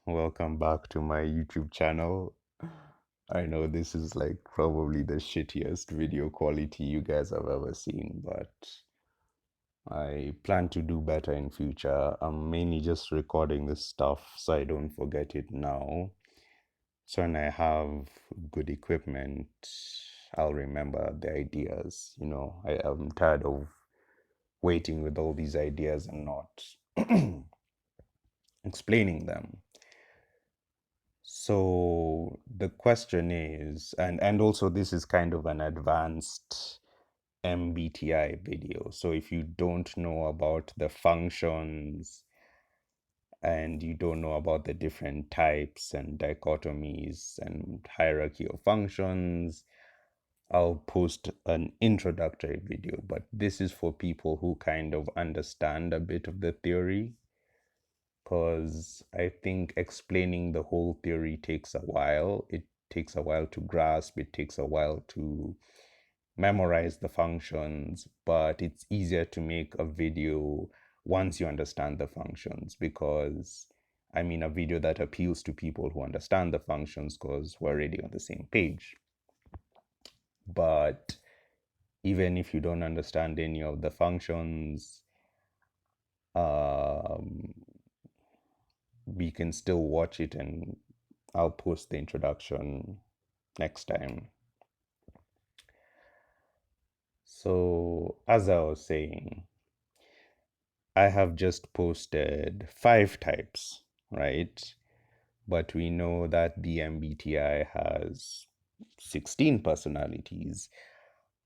Welcome back to my YouTube channel. I know this is like probably the shittiest video quality you guys have ever seen, but I plan to do better in future. I'm mainly just recording this stuff so I don't forget it now. So when I have good equipment, I'll remember the ideas. I am tired of waiting with all these ideas and not explaining them. So the question is, and also this is kind of an advanced MBTI video. So if you don't know about the functions and you don't know about the different types and dichotomies and hierarchy of functions, I'll post an introductory video. But this is for people who kind of understand a bit of the theory, because I think explaining the whole theory takes a while. It takes a while to grasp, it takes a while to memorize the functions, but it's easier to make a video once you understand the functions, because I mean a video that appeals to people who understand the functions because we're already on the same page. But even if you don't understand any of the functions, um, we can still watch it, and I'll post the introduction next time. So, as I was saying, I have just posted 5 types, right? But we know that the MBTI has 16 personalities.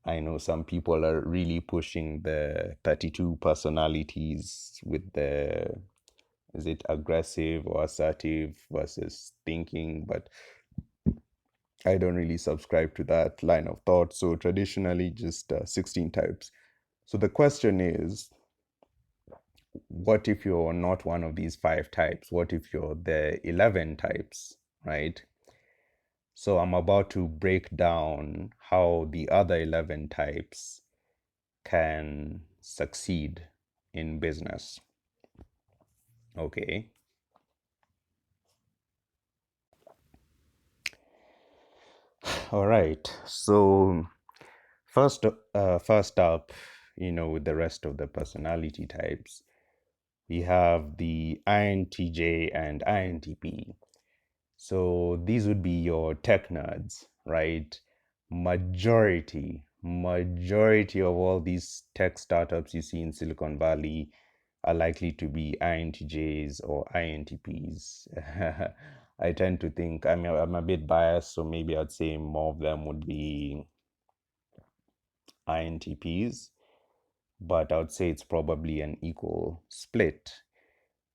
I know some people are really pushing the 32 personalities with the, is it aggressive or assertive versus thinking, but I don't really subscribe to that line of thought. So traditionally, just 16 types. So the question is, what if you're not one of these 5 types? What if you're the 11 types, right? So I'm about to break down how the other 11 types can succeed in business. Okay. All right. So first up, with the rest of the personality types, we have the INTJ and INTP. So these would be your tech nerds, right? Majority of all these tech startups you see in Silicon Valley are likely to be INTJs or INTPs. I tend to think, I'm a bit biased, so maybe I'd say more of them would be INTPs, but I would say it's probably an equal split.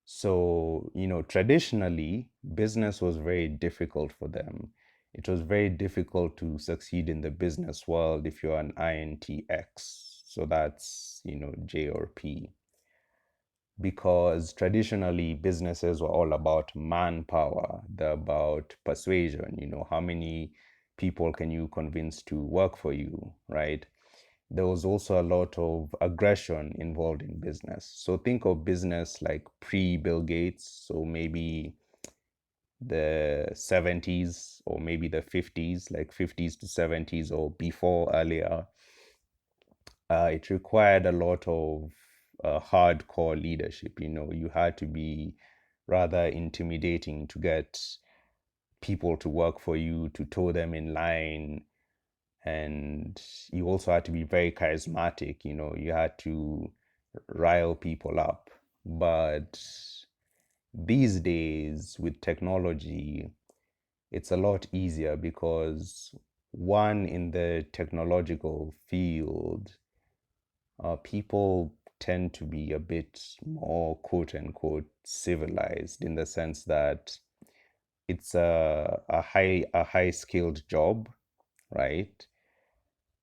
So, traditionally, business was very difficult for them. It was very difficult to succeed in the business world if you're an INTX. So that's, J or P. Because traditionally, businesses were all about manpower, they're about persuasion, how many people can you convince to work for you, right? There was also a lot of aggression involved in business. So think of business like pre-Bill Gates, so maybe the 70s or maybe the 50s, like 50s to 70s or before earlier. It required a lot of hardcore leadership. You had to be rather intimidating to get people to work for you, to toe them in line, and you also had to be very charismatic. You had to rile people up. But these days with technology, it's a lot easier, because one, in the technological field, people tend to be a bit more quote unquote civilized, in the sense that it's a high skilled job, right?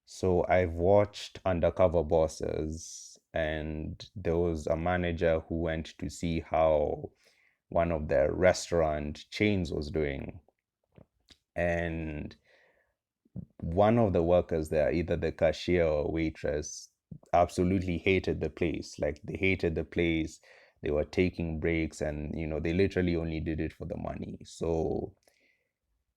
So I've watched Undercover Bosses, and there was a manager who went to see how one of their restaurant chains was doing. And one of the workers there, either the cashier or waitress, absolutely hated the place. Like, they hated the place. they were taking breaks, and they literally only did it for the money. So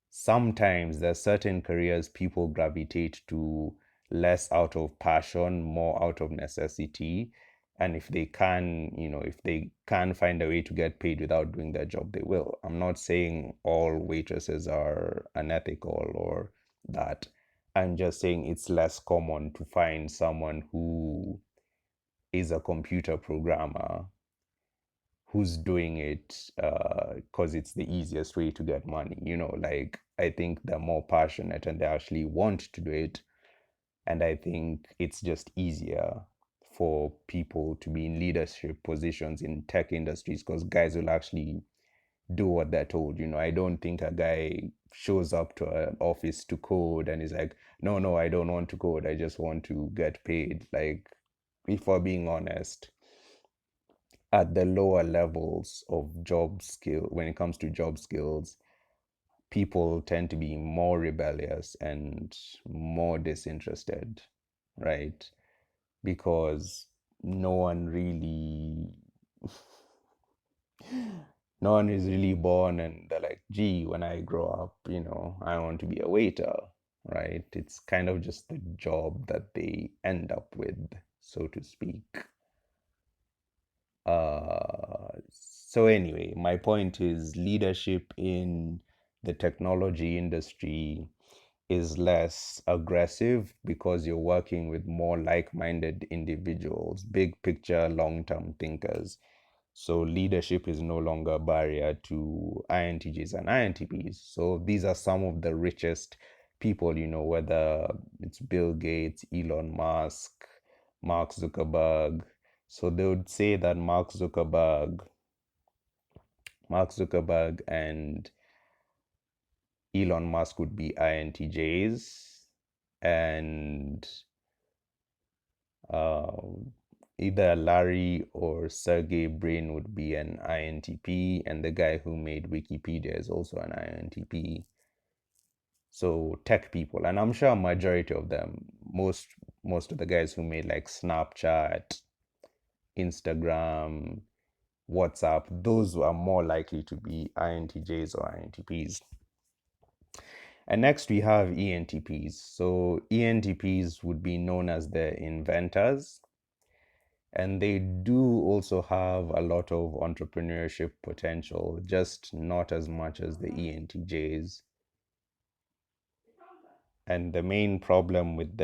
sometimes there's certain careers people gravitate to less out of passion, more out of necessity. And if they can find a way to get paid without doing their job, they will. I'm not saying all waitresses are unethical or that. I'm just saying it's less common to find someone who is a computer programmer who's doing it because it's the easiest way to get money. Like, I think they're more passionate and they actually want to do it. And I think it's just easier for people to be in leadership positions in tech industries because guys will actually do what they're told. I don't think a guy shows up to an office to code and is like, no, no, I don't want to code. I just want to get paid. Like, if we're being honest, at the lower levels of job skill, when it comes to job skills, people tend to be more rebellious and more disinterested, right? Because no one really no one is really born and they're like, gee, when I grow up, I want to be a waiter, right? It's kind of just the job that they end up with, so to speak. So anyway, my point is leadership in the technology industry is less aggressive because you're working with more like-minded individuals, big picture, long-term thinkers. So leadership is no longer a barrier to INTJs and INTPs. So these are some of the richest people, whether it's Bill Gates, Elon Musk, Mark Zuckerberg. So they would say that Mark Zuckerberg and Elon Musk would be INTJs, and uh, either Larry or Sergey Brin would be an INTP, and the guy who made Wikipedia is also an INTP. So tech people, and I'm sure a majority of them, most of the guys who made like Snapchat, Instagram, WhatsApp, those are more likely to be INTJs or INTPs. And next we have ENTPs. So ENTPs would be known as the inventors, and they do also have a lot of entrepreneurship potential, just not as much as the ENTJs. And the main problem with